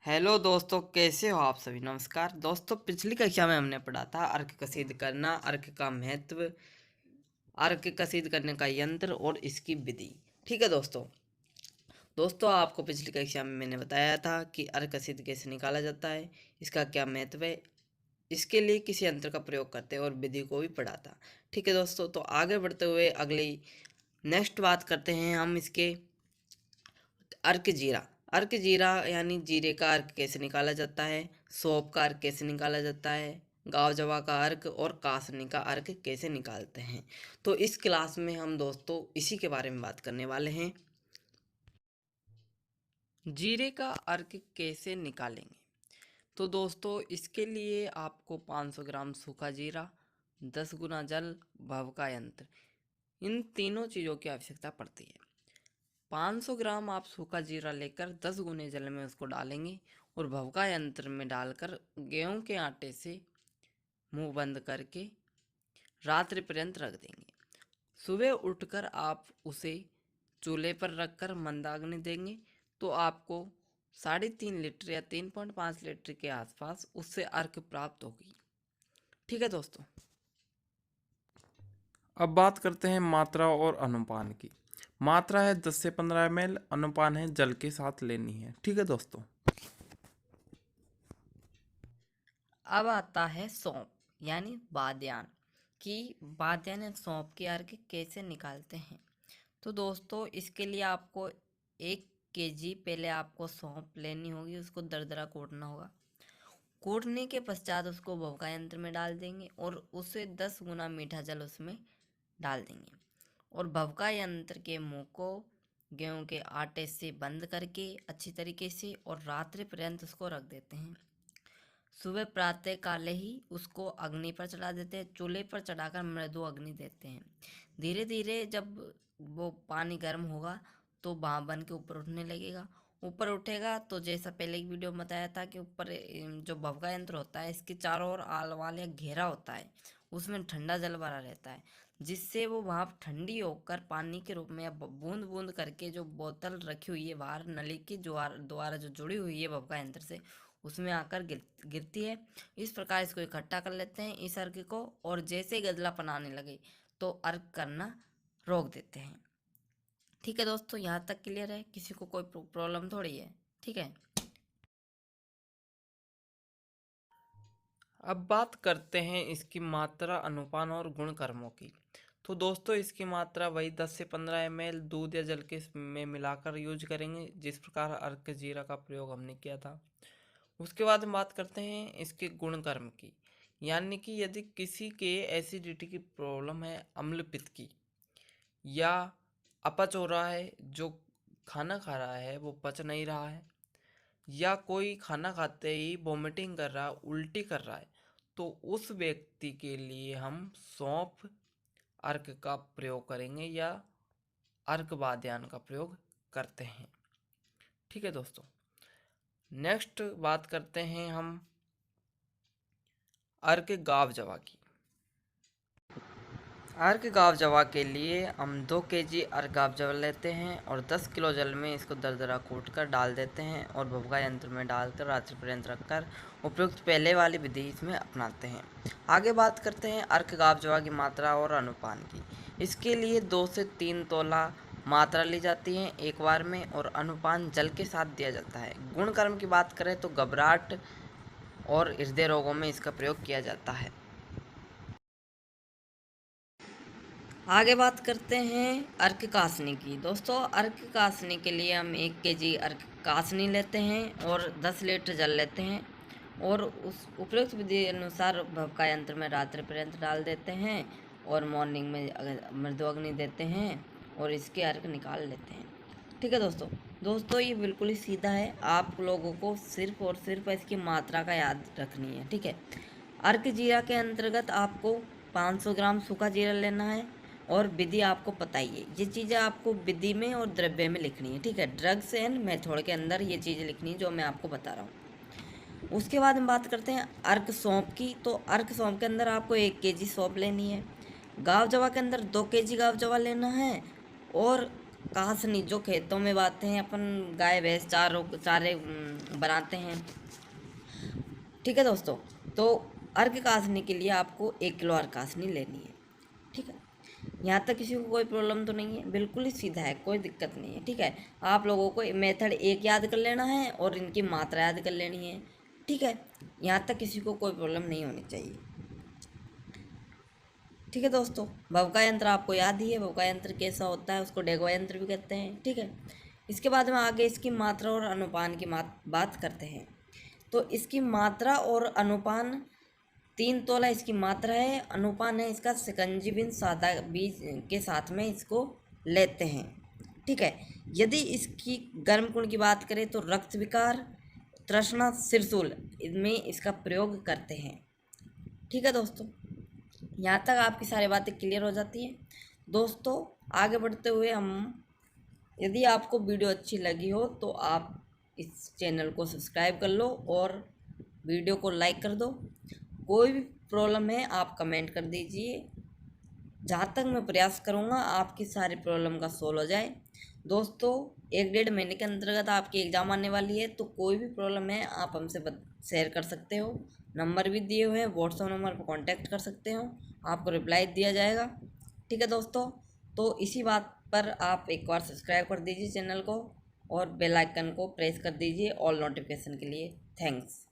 Hello दोस्तों, कैसे हो आप सभी। नमस्कार दोस्तों, पिछली कक्षा में हमने पढ़ा था अर्क कसीद करना, अर्क का महत्व, अर्क कसीद करने का यंत्र और इसकी विधि। ठीक है दोस्तों आपको पिछली कक्षा में मैंने बताया था कि अर्क कसीद कैसे निकाला जाता है, इसका क्या महत्व है, इसके लिए किस यंत्र का प्रयोग करते हैं और विधि को भी पढ़ा था। ठीक है दोस्तों, तो आगे बढ़ते हुए अगली नेक्स्ट बात करते हैं हम इसके अर्क जीरा। अर्क जीरा यानी जीरे का अर्क कैसे निकाला जाता है, सौंफ का अर्क कैसे निकाला जाता है, गाँव जवा का अर्क और कासनी का अर्क कैसे निकालते हैं। तो इस क्लास में हम दोस्तों इसी के बारे में बात करने वाले हैं। जीरे का अर्क कैसे निकालेंगे, तो दोस्तों इसके लिए आपको 500 ग्राम सूखा जीरा, 10 गुना जल, भव का यंत्र, इन तीनों चीज़ों की आवश्यकता पड़ती है। 500 ग्राम आप सूखा जीरा लेकर 10 गुने जल में उसको डालेंगे और भभका यंत्र में डालकर गेहूं के आटे से मुंह बंद करके रात्रि पर्यंत रख देंगे। सुबह उठकर आप उसे चूल्हे पर रखकर मंदाग्नि देंगे तो आपको 3.5 लीटर या 3.5 लीटर के आसपास उससे अर्क प्राप्त होगी। ठीक है दोस्तों। अब बात करते हैं मात्रा और अनुपान की। मात्रा है 10 से 15 ml, अनुपान है जल के साथ लेनी है। ठीक है दोस्तों। अब आता है सौंफ यानी बादयान कि बादयान या सौंफ के अर्क कैसे निकालते हैं। तो दोस्तों इसके लिए आपको 1 kg पहले आपको सौंफ लेनी होगी, उसको दरदरा कूटना होगा। कूटने के पश्चात उसको भभका यंत्र में डाल देंगे और उसे 10 गुना मीठा जल उसमें डाल देंगे और भभका यंत्र के मुंह को गेहूं के आटे से बंद करके अच्छी तरीके से और रात्रि पर्यंत उसको रख देते हैं। सुबह प्रातः काले ही उसको अग्नि पर चढ़ा देते हैं, चूल्हे पर चढ़ाकर मृदु अग्नि देते हैं। धीरे धीरे जब वो पानी गर्म होगा तो भाप बन के ऊपर उठने लगेगा। ऊपर उठेगा तो जैसा पहले की वीडियो में बताया था कि ऊपर जो भभका यंत्र होता है इसके चारों ओर आलवाल या घेरा होता है, उसमें ठंडा जल भरा रहता है, जिससे वो भाप ठंडी होकर पानी के रूप में या बूंद बूंद करके जो बोतल रखी हुई है बाहर नली की द्वारा जो जुड़ी हुई है भभका यंत्र से, उसमें आकर गिरती है। इस प्रकार इसको इकट्ठा कर लेते हैं इस अर्क को, और जैसे गदलापन आने लगे तो अर्क करना रोक देते हैं। ठीक है दोस्तों, यहाँ तक क्लियर है, किसी को कोई प्रॉब्लम थोड़ी है। ठीक है। अब बात करते हैं इसकी मात्रा, अनुपान और गुण कर्मों की। तो दोस्तों इसकी मात्रा वही 10 से 15 ml दूध या जल के में मिलाकर यूज करेंगे, जिस प्रकार अर्क जीरा का प्रयोग हमने किया था। उसके बाद हम बात करते हैं इसके गुण कर्म की, यानी कि यदि किसी के एसिडिटी की प्रॉब्लम है, अम्ल पित्त की, या अपच हो रहा है, जो खाना खा रहा है वो पच नहीं रहा है, या कोई खाना खाते ही वोमिटिंग कर रहा है, उल्टी कर रहा है, तो उस व्यक्ति के लिए हम सौंफ अर्क का प्रयोग करेंगे या अर्क वाद्यान का प्रयोग करते हैं। ठीक है दोस्तों। नेक्स्ट बात करते हैं हम अर्क गाव जवा की। अर्क गाव जवा के लिए हम 2 kg अर्क गाव जवा लेते हैं और 10 किलो जल में इसको दरदरा कूट कर डाल देते हैं और भभका यंत्र में डालकर रात्रि पर्यंत रखकर उपयुक्त पहले वाली विधि इसमें अपनाते हैं। आगे बात करते हैं अर्क गाव जवा की मात्रा और अनुपान की। इसके लिए 2 से 3 तोला मात्रा ली जाती है एक बार में और अनुपान जल के साथ दिया जाता है। गुण कर्म की बात करें तो घबराहट और हृदय रोगों में इसका प्रयोग किया जाता है। आगे बात करते हैं अर्क कासनी की। दोस्तों अर्क कासनी के लिए हम 1 kg अर्क कासनी लेते हैं और 10 लीटर जल लेते हैं और उस उपयुक्त विधि अनुसार भभका यंत्र में रात्रि पर्यंत डाल देते हैं और मॉर्निंग में मृदु अग्नि देते हैं और इसके अर्क निकाल लेते हैं। ठीक है दोस्तों ये बिल्कुल ही सीधा है, आप लोगों को सिर्फ और सिर्फ इसकी मात्रा का याद रखनी है। ठीक है। अर्क जीरा के अंतर्गत आपको 500 ग्राम सूखा जीरा लेना है और विधि आपको पता ही है, ये चीज़ें आपको विधि में और द्रव्य में लिखनी है। ठीक है। ड्रग्स एंड मेथड के अंदर ये चीज़ें लिखनी है जो मैं आपको बता रहा हूँ। उसके बाद हम बात करते हैं अर्क सौंफ की। तो अर्क सौंफ के अंदर आपको 1 kg सौंफ लेनी है। गाँव जवा के अंदर 2 kg गाँव जवा लेना है और कासनी जो खेतों में बाते हैं अपन, गाय भैंस चारे बनाते हैं। ठीक है दोस्तों, तो अर्घ कासनी के लिए आपको 1 किलो अर्घ कासनी लेनी है। ठीक है, यहाँ तक किसी को कोई प्रॉब्लम तो नहीं है, बिल्कुल ही सीधा है, कोई दिक्कत नहीं है। ठीक है, आप लोगों को मेथड एक याद कर लेना है और इनकी मात्रा याद कर लेनी है। ठीक है, यहाँ तक किसी को कोई प्रॉब्लम नहीं होनी चाहिए। ठीक है दोस्तों, भवका यंत्र आपको याद ही है, भवका यंत्र कैसा होता है, उसको डेगवा यंत्र भी कहते हैं। ठीक है, इसके बाद में आगे इसकी मात्रा और अनुपान की बात करते हैं। तो इसकी मात्रा और अनुपान 3 तोला इसकी मात्रा है, अनुपान है इसका शिकंजी बिन सादा बीज के साथ में इसको लेते हैं। ठीक है, यदि इसकी गर्म गुण की बात करें तो रक्त विकार, तृष्णा, सिरसूल इनमें इसका प्रयोग करते हैं। ठीक है दोस्तों, यहाँ तक आपकी सारी बातें क्लियर हो जाती हैं। दोस्तों आगे बढ़ते हुए यदि आपको वीडियो अच्छी लगी हो तो आप इस चैनल को सब्सक्राइब कर लो और वीडियो को लाइक कर दो। कोई भी प्रॉब्लम है आप कमेंट कर दीजिए, जहाँ तक मैं प्रयास करूँगा आपकी सारी प्रॉब्लम का सोल्व हो जाए। दोस्तों 1-1.5 महीने के अंतर्गत आपकी एग्ज़ाम आने वाली है, तो कोई भी प्रॉब्लम है आप हमसे शेयर कर सकते हो। नंबर भी दिए हुए हैं, व्हाट्सएप नंबर पर कांटेक्ट कर सकते हो, आपको रिप्लाई दिया जाएगा। ठीक है दोस्तों, तो इसी बात पर आप एक बार सब्सक्राइब कर दीजिए चैनल को और बेल आइकन को प्रेस कर दीजिए ऑल नोटिफिकेशन के लिए। थैंक्स।